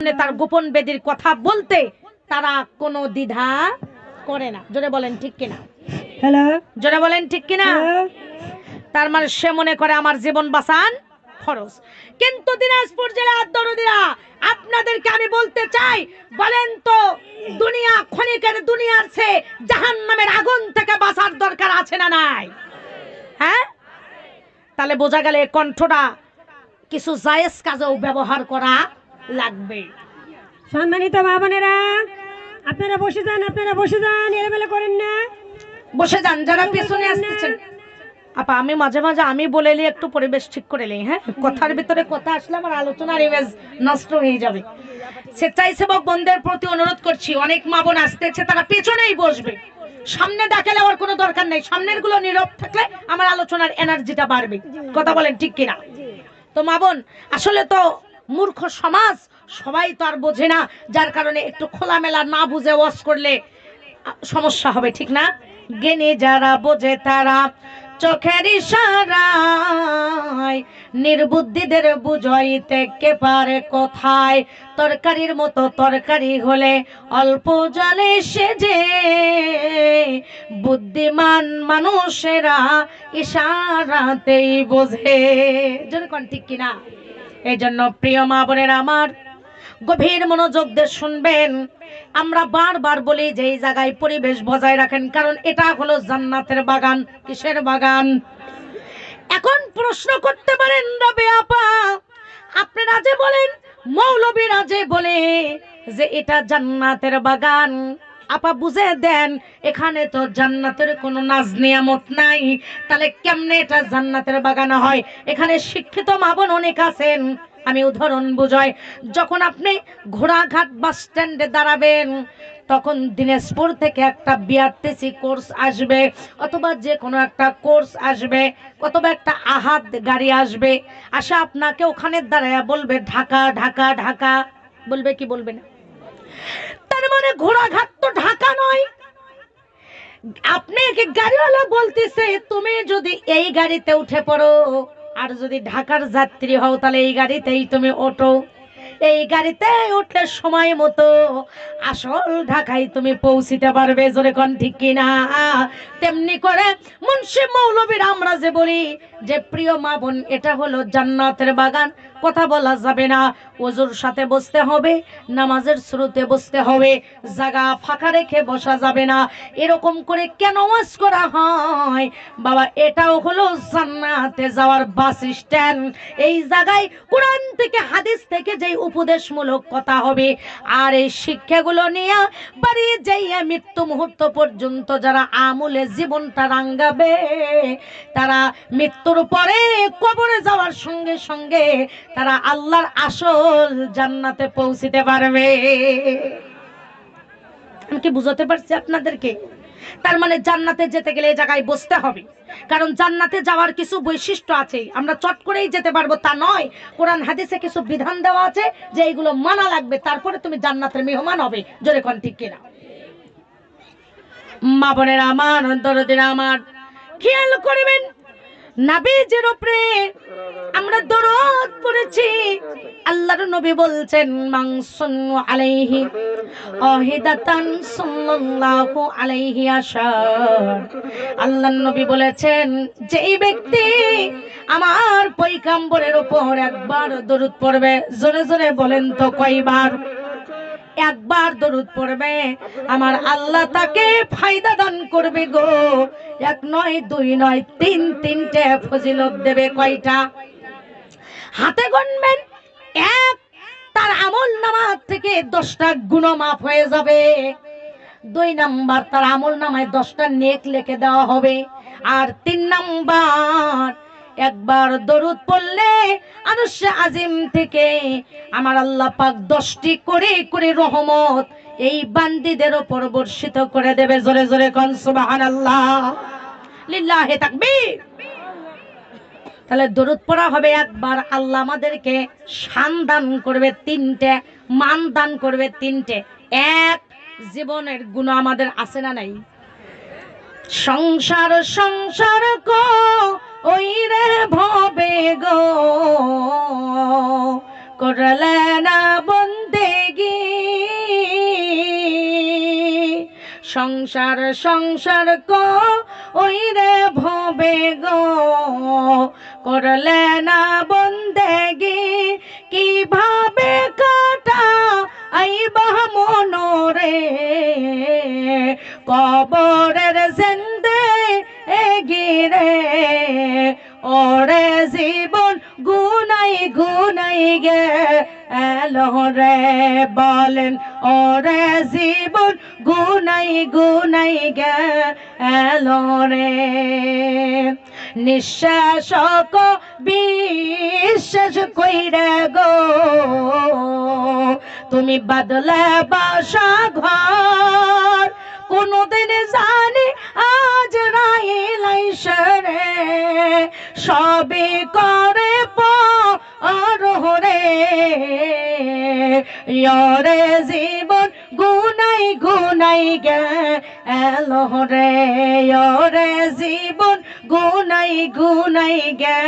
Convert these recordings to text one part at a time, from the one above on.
তার গোপন বেদির কথা বলতে তারা কোনো দ্বিধা করে না। জোরে বলেন ঠিক কিনা? হ্যালো, জোরে বলেন ঠিক কিনা? তার মানে সে মনে করে আমার জীবন বাঁচান ফরজ। কিন্তু দিনাজপুর জেলার দরদিরা, আপনাদেরকে আমি বলতে চাই, বলেন তো দুনিয়া ক্ষণিকের দুনিয়ার চেয়ে জাহান্নামের আগুন থেকে বাঁচার দরকার আছে না নাই? হ্যাঁ, তাহলে বোঝা গেল কণ্ঠটা কিছু জায়েজ কাজেও ব্যবহার করা লাগবে। সম্মানিত মা বোনেরা, আপনারা বসে যান, এলোমেলো করেন না, বসে যান যারা পেছনে আসতেছেন। আপা আমি মাঝে মাঝে আমি বলে নিই, একটু পরিবেশ ঠিক করে নিই। হ্যাঁ, কথার ভিতরে কথা আসলে আমার আলোচনার ইমেজ নষ্ট হয়ে যাবে। স্বেচ্ছাসেবক বন্ধের প্রতি অনুরোধ করছি, অনেক মা বোন আসতেছে, তারা পেছনেই বসবে, সামনে ডাকে নেওয়ার কোনো দরকার নেই। সামনের গুলো নীরব থাকলে আমার আলোচনার এনার্জিটা বাড়বে। কথা বলেন ঠিক কিনা? তো মা বোন, আসলে তো মূর্খ সমাজ, সবাই তো আর বোঝে না, যার কারণে একটু খোলামেলা না বুঝে ওয়াজ করলে সমস্যা হবে, ঠিক না? জ্ঞানী যারা বোঝে তারা চোখের ইশারায় নির্বুদ্ধিদের বুঝাইতে কে পারে কোথায়। তরকারির মতো তরকারি হলে অল্প জলে সেজে, বুদ্ধিমান মানুষেরা ইশারাতেই বোঝে। যেরকম ঠিক কিনা? এই জন্য প্রিয় মা বোনেরা আমার, গভীর মনোযোগ দিয়ে শুনবেন। আমরা বারবার বলি যে এই জায়গায় পরিবেশ বজায় রাখেন, কারণ এটা হলো জান্নাতের বাগান। কিসের বাগান? এখন প্রশ্ন করতে পারেন, রবে আপা আপনারা যে বলেন, মৌলবীরা যে বলে যে এটা জান্নাতের বাগান, আপা বুঝে দেন এখানে তো জান্নাতের কোনো নাজ নিয়ামত নাই, তাহলে কেমনে এটা জান্নাতের বাগান হয়? এখানে শিক্ষিত মা বোন অনেক আছেন, আমি উদাহরণ বুঝাই। যখন আপনি ঘোড়াঘাট বাস স্ট্যান্ডে দাঁড়াবেন, তখন দিনাজপুর থেকে একটা বিআরটিসি কোর্স আসবে, অথবা যে কোনো একটা কোর্স আসবে, অথবা একটা আহাদ গাড়ি আসবে, আসা আপনাকে ওখানে দাঁড়ায় বলবে ঢাকা ঢাকা ঢাকা, বলবে কি বলবে না? তার মানে ঘোড়াঘাট তো ঢাকা নয়। আপনি গাড়িওয়ালা বলতেছে তুমি যদি এই গাড়িতে উঠে পড়ো, আর যদি ঢাকার যাত্রী হও তাহলে এই গাড়িতেই তুমি ওঠো। এই গাড়িতে উঠলে সময় মতো আসল ঢাকায় তুমি পৌঁছিতে পারবে। জোরে কোন ঠিক কিনা? তেমনি করে মুন্সি মৌলবীর আমরা যে বলি যে প্রিয় মা বোন এটা হলো জান্নাতের বাগান, কথা বলা যাবে না, ওযুর সাথে বসতে হবে, নামাজের শুরুতে বসতে হবে, জায়গা ফাঁকা রেখে বসা যাবে না। এরকম করে কেন ওয়াজ করা হয় বাবা? এটাও হলো জান্নাতে যাওয়ার বাস স্ট্যান্ড। এই জায়গায় কোরআন থেকে হাদিস থেকে যেই উপদেশমূলক কথা হবে, আর এই শিক্ষাগুলো নিয়ে বাড়ি যাইয়া মৃত্যু মুহূর্ত পর্যন্ত যারা আমলে জীবনটা রাঙ্গাবে, তারা মৃত্যুর পরে কবরে যাওয়ার সঙ্গে সঙ্গে তারা আল্লাহর আসল জান্নাতে পৌঁছিতে পারবে। আমি কি বুঝাতে পারছি আপনাদেরকে? তার মানে জান্নাতে যেতে গেলে এই জায়গায় বসতে হবে, কারণ জান্নাতে যাওয়ার কিছু বৈশিষ্ট্য আছে, আমরা চট করেই যেতে পারবো তা নয়। কোরআন হাদিসে কিছু বিধান দেওয়া আছে যে এইগুলো মানা লাগবে, তারপরে তুমি জান্নাতের মেহমান হবে। জোরে কোন ঠিক কিনা? মা বোনেরা আমার, দরদিরা আমার, খেয়াল করবেন নবীজির উপরে আমরা দরুদ পড়েছি। আল্লাহর নবী বলছেন মানসুন্নু আলাইহি ওয়াহিদাতান সাল্লাল্লাহু আলাইহি আশার। আল্লাহর নবী বলেছেন যেই ব্যক্তি আমার পয়গম্বরের উপর একবার দরুদ পড়বে, জোরে জোরে বলেন তো কয়বার? একবার দরুদ পড়বে, আমার আল্লাহ তাকে ফায়দা দান করবে গো। এক নয়, দুই নয়, তিনটে ফজিলত দেবে। কয়টা? হাতে গণবেন। এক, তার আমল নামা থেকে 10টা গুনাহ মাফ হয়ে যাবে। 2 নাম্বার, তার আমল নামায় 10টা নেক লিখে দেওয়া হবে। আর 3 নাম্বার, একবার দরুদ পড়লে আরশে আজিম থেকে আমার আল্লাহ পাক 10টি করে করে রহমত এই বান্দীদের উপর বর্ষিত করে দেবে। জোরে জোরে কোন সুবহানাল্লাহ, লিল্লাহি তাকবীর। তাহলে দরুদ পড়া হবে একবার, আল্লাহ আমাদেরকে শান দান করবে 3টে, মান দান করবে 3টে। এক, জীবনের গুনাহ আমাদের আছে না নাই? সংসার সংসার গো ওই রে ভবে গো, করলে না বন্দে সংসার সংসার ওই রে ভবে গো, করলে না বন্দেগি কিভাবে কাটা আইবা মনোরে, কবরের জিন্দে গিরে ওরে জীবন গুনাই গুনাই গে এলো রে, বলেন ওরে জীবন গুনাই গুনাই গে এলো রে। নিঃশ্বাস বিশ্বাস কইরে গো, তুমি বাদলে বাসা ঘর, কোনদিন জানি আজ রাইলাইশরে, সবই করে পরে ইয়রে জীবন গুনাই গুনাই গে এলো রে, ইয়রে জীবন গুনাই গুনাই গে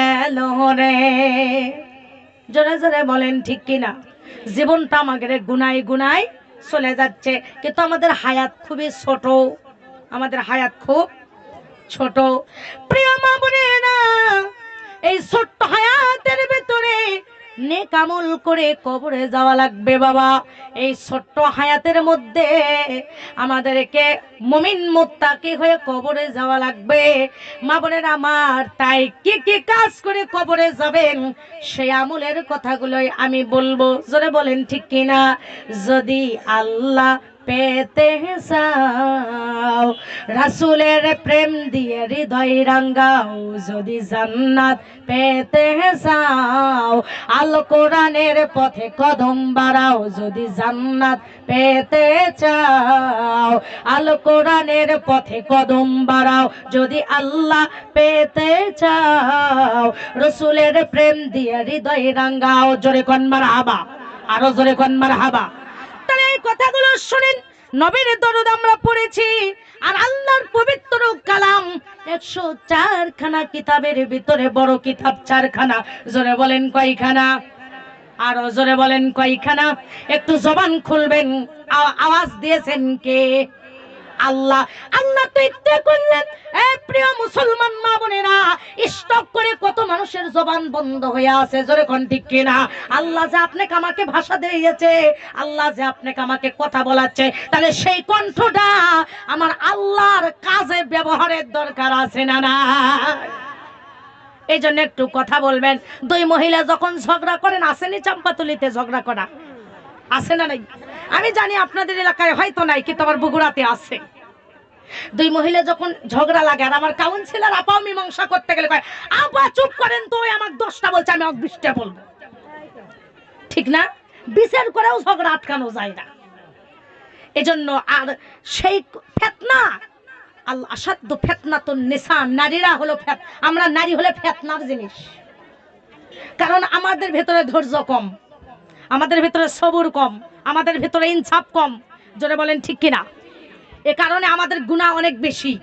এলো রে। জোরে জোরে বলেন ঠিক কিনা? জীবনটা আমাদের গুনাই গুনাই চলে যাচ্ছে, কিন্তু আমাদের হায়াত খুবই ছোট, আমাদের হায়াত খুব ছোট। প্রিয় মা বোনেরা, এই ছোট্ট হায়াতের ভিতরে নেক আমল করে কবরে যাওয়া লাগবে বাবা। এই ছোট্ট হায়াতের মধ্যে আমাদেরকে মুমিন মুত্তাকি হয়ে কবরে যাওয়া লাগবে মা বোনেরা আমার। তাই কি কি কাজ করে কবরে যাবেন সেই আমলের কথাগুলোই আমি বলবো, জোরে বলেন ঠিক কিনা? যদি আল্লাহ পেতে চাও, রাসূলের প্রেম দিয়ে হৃদয় রাঙ্গাও, যদি জান্নাত পেতে চাও, আল কোরআনের পথে কদম বাড়াও, যদি জান্নাত পেতে চাও, আল কোরআনের পথে কদম বাড়াও, যদি আল্লাহ পেতে চাও, রাসূলের প্রেম দিয়ে হৃদয় রাঙ্গাও। জোরে কোন মারহাবা, আরো জোরে কোন মারহাবা। তাহলে এই কথাগুলো শুনেন, নবীর দরুদ আমরা পড়েছি, আর আল্লাহর পবিত্র কালাম 104 খানা কিতাবের ভিতরে বড় কিতাব 4 খানা। জোরে বলেন কয়খানা? আরো জোরে বলেন কয়খানা? একটু জবান খুলবেন। আওয়াজ দিয়েছেন কে? আল্লাহ। আল্লাহ তো ইচ্ছা করলেন প্রিয় মুসলমান মা বোনেরা, স্টক করে কত মানুষের জবান বন্ধ হয়ে আছে, জোরে কোন ঠিক কিনা? আল্লাহ যে আপনাকে আমাকে ভাষা দিয়েছে, আল্লাহ যে আপনাকে আমাকে কথা বলাচ্ছে, তাহলে সেই কণ্ঠটা আমার আল্লাহর কাজে ব্যবহারের দরকার আছে না না? এই জন্য একটু কথা বলবেন। দুই মহিলা যখন ঝগড়া করেন, আসেনি চাম্পাতলিতে ঝগড়া করা? আছে না নাই? আমি জানি আপনাদের এলাকায় হয়তো নাই, কিন্তু আমার বগুড়াতে আছে। দুই মহিলা যখন ঝগড়া লাগে, আর আমার কাউন্সিলর আপাও মীমাংসা করতে গেলে কয়, আপা চুপ করেন তো, আমার 10টা বলছে, আমি 20টা বলবো। ঠিক না? বিচার করেও ঝগড়া আটকানো যায় না। এজন্য আর সেই ফিতনা, আল্লাহ আসাধ্য ফিতনা তো নিসা, নারীরা হলো আমরা নারী হলে ফিতনার জিনিস। কারণ আমাদের ভেতরে ধৈর্য কম, আমাদের ভিতরে সবুর কম, আমাদের ভিতরে ইনসাফ কম। জোরে বলেন ঠিক কিনা? এ কারণে আমাদের গুনাহ অনেক বেশি।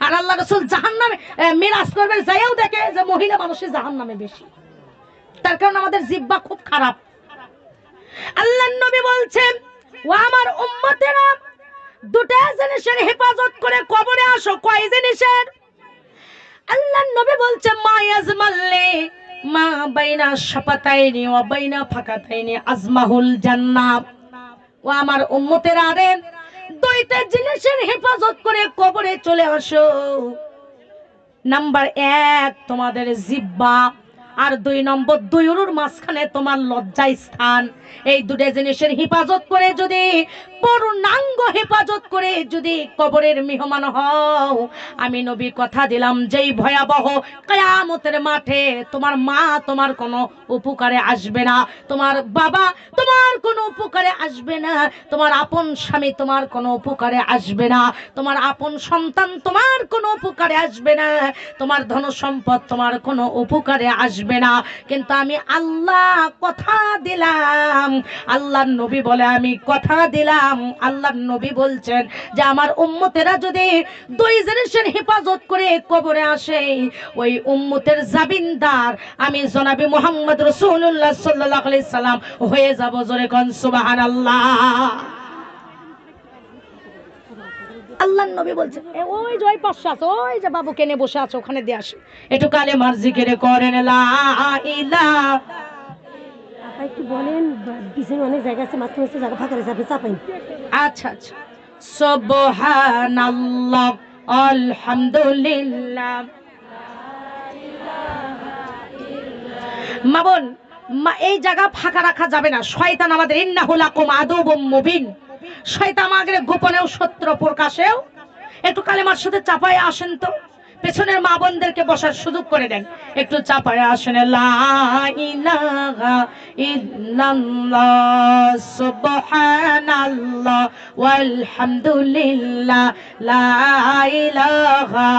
আর আল্লাহ রাসূল জাহান্নামে মিরাজ করবে, যাইও দেখে যে মহিলা মানুষের জাহান্নামে বেশি, তার কারণ আমাদের জিহ্বা খুব খারাপ। আল্লাহর নবী বলছেন, ও আমার উম্মতেরা, দুটো জিনিসের হেফাজত করে কবরে আসো। কয় জিনিসের? আল্লাহর নবী বলছেন, মা ইয়াজমাল্লি মা বাইনা শাফাতাইনি ওয়া বাইনা ফাকাতাইনি আজমাহুল জান্নাহ। ও আমার উম্মতেরা রে, দুইটা জিনিসের হেফাজত করে কবরে চলে আসো। নাম্বার 1 তোমাদের জিহ্বা, আর 2 নম্বর দুই উরুর মাঝখানে তোমার লজ্জা স্থান। এই দুটো জিনিসের হেফাজত করে যদি, পূর্ণাঙ্গ হেফাজত করে যদি কবরের মেহমান হও, আমি নবী কথা দিলাম, যেই ভয়াবহ কিয়ামতের মাঠে তোমার মা তোমার কোনো উপকারে আসবে না, তোমার বাবা তোমার কোনো উপকারে আসবে না, তোমার আপন স্বামী তোমার কোনো উপকারে আসবে না, তোমার আপন সন্তান তোমার কোনো উপকারে আসবে না, তোমার ধন সম্পদ তোমার কোনো উপকারে আসবে না। কিন্তু আমি আল্লাহ কথা দিলাম, আল্লাহর নবী বলে আমি কথা দিলাম, আল্লাহর নবী বলছেন যে আমার উম্মতেরা যদি 2 জিনিসের হেফাজত করে কবরে আসে, ওই উম্মতের জাবিনদার আমি জনাবে মুহাম্মদ রাসূলুল্লাহ সাল্লাল্লাহু আলাইহি সাল্লাম হয়ে যাব। জোরে কোন সুবহানাল্লাহ। আল্লাহর নবী বলছেন ওই যে ওই পাশে আছে, ওই যে বাবু কেনে বসে আছে, ওখানে দিয়ে আসে, একটু কালেমার জিকির করেন লা ইলাহা। আপা একটু বলেন, পিছনে অনেক জায়গা আছে, মাত্র হচ্ছে জায়গা ফাঁকা রয়েছে, আপনি চাপাইন। আচ্ছা আচ্ছা, সুবহানাল্লাহ আলহামদুলিল্লাহ। মা বোন, এই জায়গা ফাঁকা রাখা যাবে না, শয়তান আমাদের ইন্নাহু লাকুম আদুউম মুবিন, শয়তান আমাদের গোপনেও শত্রু প্রকাশেও। একটু কালেমার সাথে চাপায় আসেন তো, পেছনের মা বোনদেরকে বসার সুযোগ করে দেন, একটু চাপায় আসেন লা ইলাহা ইল্লাল্লাহ সুবহানাল্লাহ ওয়ালহামদুলিল্লাহ লা ইলাহা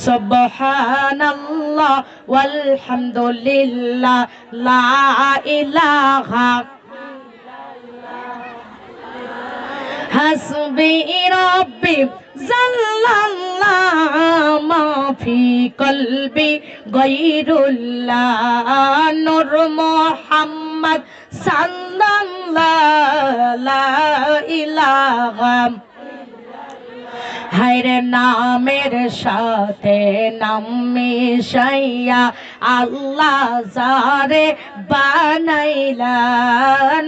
সুবহানাল্লাহ ওয়ালহামদুলিল্লাহ লা ইলাহা হাসবি রাব্বি জাল্লাল্লাহ মা ফি কলবি গায়রুল্লাহ নূর মুহাম্মদ সাল্লাল্লাহু লা ইলাহা। হায়রে নামের সাথে নাম মিশাইয়া আল্লাহ যারে বানাইলা,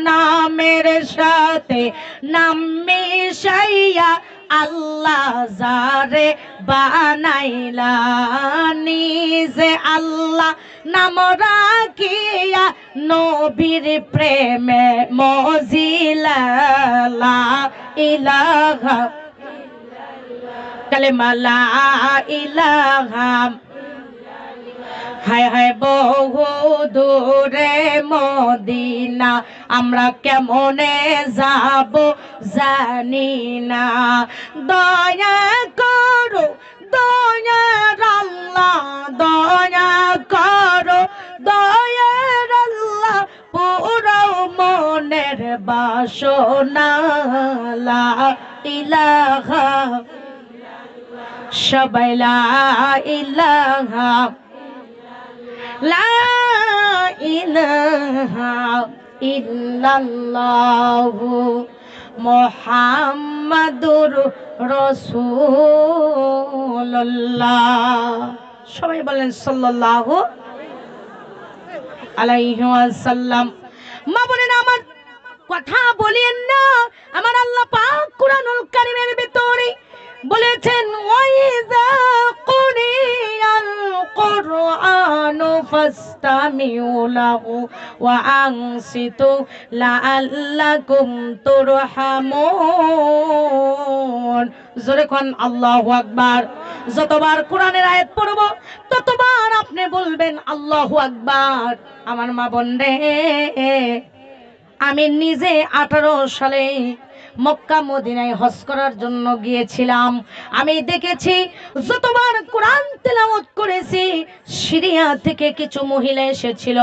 নামের সাথে নাম মিশাইয়া আল্লাহ যারে বানাইলা, নিজে আল্লাহ নাম রাখিয়া নবীর প্রেমে মজিলা লা ইলাহা কালেমা লা ইলাহা। হায় হায় বহু দূরে মদিনা, আমরা কেমনে যাব জানি না, দয়া করো দয়ার আল্লাহ, দয়া করো দয়ার আল্লাহ, পুরো মনের বাসনা লা ইলাহা সবাই লা ইলাহা লা ইলাহা ইল্লাল্লাহু মুহাম্মাদুর রাসূলুল্লাহ। সবাই বলেন সাল্লাল্লাহু আলাইহি ওয়াসাল্লাম। মা বোনেরা আমার কথা বলেন না, আমার আল্লাহ পাক কুরআনুল কারীমের ভিতরে বলেছেন ওয়াইযা কুরিয়াল কুরআনু ফাসতামিউ লাহু ওয়া আনসিতু লাআল্লাকুম তুরহামুন। জোরে কোন আল্লাহু আকবার। যতবার কোরআনের আয়াত পড়ব ততবার আপনি বলবেন আল্লাহু আকবার। আমার মা বোন রে, আমি নিজে 18 সালে মক্কা মদিনায় হজ করার জন্য গিয়েছিলাম। আমি দেখেছি যতবার কোরআন তেলাওয়াত করেছি, সিরিয়া থেকে কিছু মহিলা এসেছিল,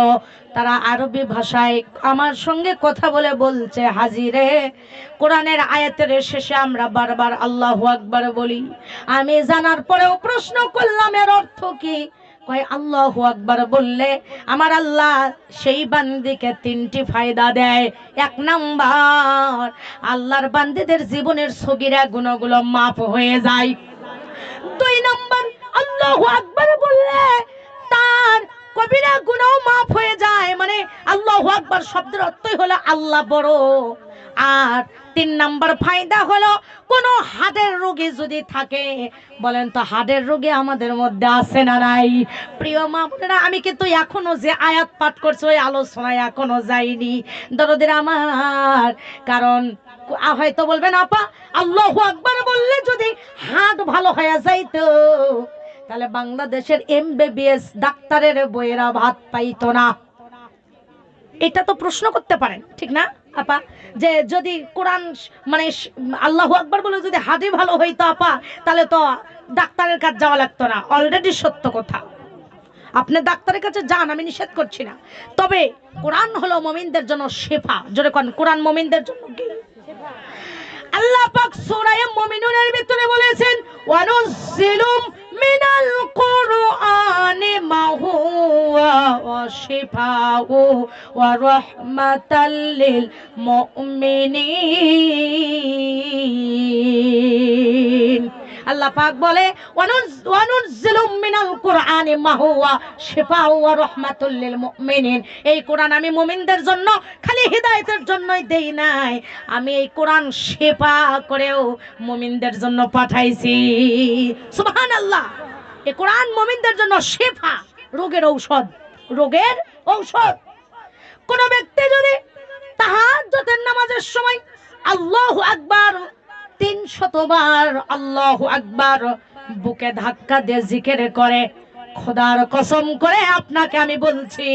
তারা আরবি ভাষায় আমার সঙ্গে কথা বলে বলছে, হাজিরে কোরআনের আয়াতের শেষে আমরা বারবার আল্লাহু আকবার বলি। আমি জানার পরেও প্রশ্ন করলাম এর অর্থ কি? কয় আল্লাহু আকবার বললে আমার আল্লাহ সেই বান্দিকে 3টি ফায়দা দেয়। 1 নাম্বার, আল্লাহর বান্দিদের জীবনের সগীরা গুনাহগুলো মাফ হয়ে যায়। 2 নাম্বার, আল্লাহু আকবার বললে তার কবিরা গুনাহ মাফ হয়ে যায়, মানে আল্লাহু আকবার শব্দের অর্থই হলো আল্লাহ বড়। আর 3 নাম্বার ফায়দা হলো কোন হার্টের রোগী যদি থাকে, বলেন তো হার্টের রোগী আমাদের মধ্যে আছে না নাই? প্রিয় মা বোনেরা, আমি কিন্তু এখনো যে আয়াত পাঠ করছি ওই আলোচনায় এখনো যাইনি দরদের আমার। কারণ হয়তো বলবেন আপা আল্লাহু আকবার বললে যদি হার্ট ভালো হয়ে যাইতো তাহলে বাংলাদেশের MBBS ডাক্তারের বইয়েরা ভাত পাইতো না। এটা তো প্রশ্ন করতে পারেন, ঠিক না আপা? যে যদি কোরআন মানে আল্লাহু আকবার বলে যদি হার্টই ভালো হইতো আপা, তাহলে তো ডাক্তারের কাছে যাওয়া লাগতো না। অলরেডি সত্য কথা, আপনি ডাক্তারের কাছে যান, আমি নিষেধ করছি না, তবে কোরআন হলো মুমিনদের জন্য শিফা। জোরে কোন কোরআন মুমিনদের জন্য কি? আল্লাহ পাক সূরা মুমিনুনের ভিতরে বলেছেন ওয়ানুজ্জিলু মিনাল কুরআনি মা হুয়া শিফাউ ওয়া রাহমাতাল লিল মুমিনিন। আল্লাহ পাক বলে ওয়ানুজ্জিলু মিনাল কুরআনি মা হুয়া শিফাউ ওয়া রাহমাতুল লিল মুমিনিন। এই কোরআন আমি মুমিনদের জন্য খালি হিদায়াতের জন্যই দেই নাই, আমি এই কোরআন শিফা করেও মুমিনদের জন্য পাঠাইছি। সুবহানাল্লাহ। এই কোরআন মুমিনদের জন্য শিফা, রোগের ঔষধ, রোগের ঔষধ। কোন ব্যক্তি যদি তাহাজ্জুদের নামাজের সময় আল্লাহু আকবার 300 বার আল্লাহু আকবার বুকে ধাক্কা দিয়ে জিকির করে, খোদার কসম করে আপনাকে আমি বলছি,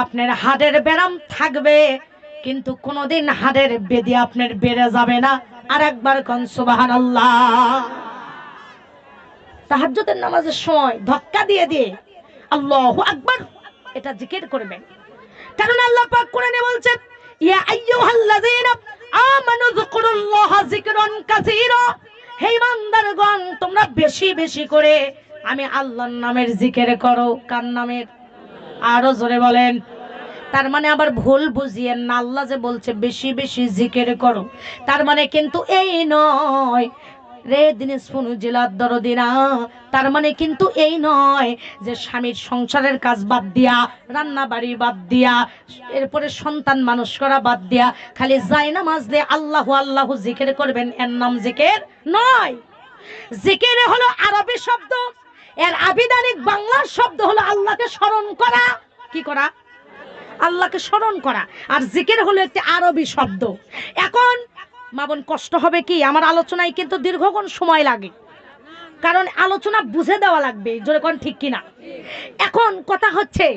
আপনার হাড়ের ব্যারাম থাকবে কিন্তু কোনোদিন হাড়ের বেদি আপনার বেড়ে যাবে না। আর একবার কোন সুবহানাল্লাহ। তাহাজ্জুদের নামাজের সময় ধাক্কা দিয়ে দিয়ে আল্লাহু আকবার এটা জিকির করবেন। কারণ আল্লাহ পাক কোরআনে বলছেন, ইয়া আইয়ুহাল্লাযীনা আমানু যিকুরুল্লাহা যিকরান কাসীরা। হে ইমানদারগণ, তোমরা বেশি বেশি করে আমি আল্লাহর নামের জিকির করো। কার নামের? আরো জোরে বলেন। তার মানে আবার ভুল বুঝিয়েন না, আল্লাহ যে বলছে বেশি বেশি জিকির করো, তার মানে কিন্তু এই নয় রে দিনাজপুর জেলার দরদিনা, তার মানে কিন্তু এই নয় যে স্বামীর সংসারের কাজ বাদ দিয়া, রান্না বাড়ি বাদ দিয়া, এরপরে সন্তান মানুষ করা বাদ দিয়া খালি জায়নামাজ দিয়ে আল্লাহু আল্লাহু জিকির করবেন, এর নাম জিকির নয়। জিকির হলো আরবি শব্দ, এর আবিধানিক বাংলা শব্দ হলো আল্লাহকে স্মরণ করা। কি করা? আল্লাহকে স্মরণ করা। আর জিকির হলো একটি আরবি শব্দ। এখন মা বোন কষ্ট হবে কি, আমার আলোচনায় কিন্তু দীর্ঘক্ষণ সময় লাগে, কারণ আলোচনা বুঝে দেওয়া লাগবে, জোরে কোন ঠিক কিনা। এখন কথা হচ্ছে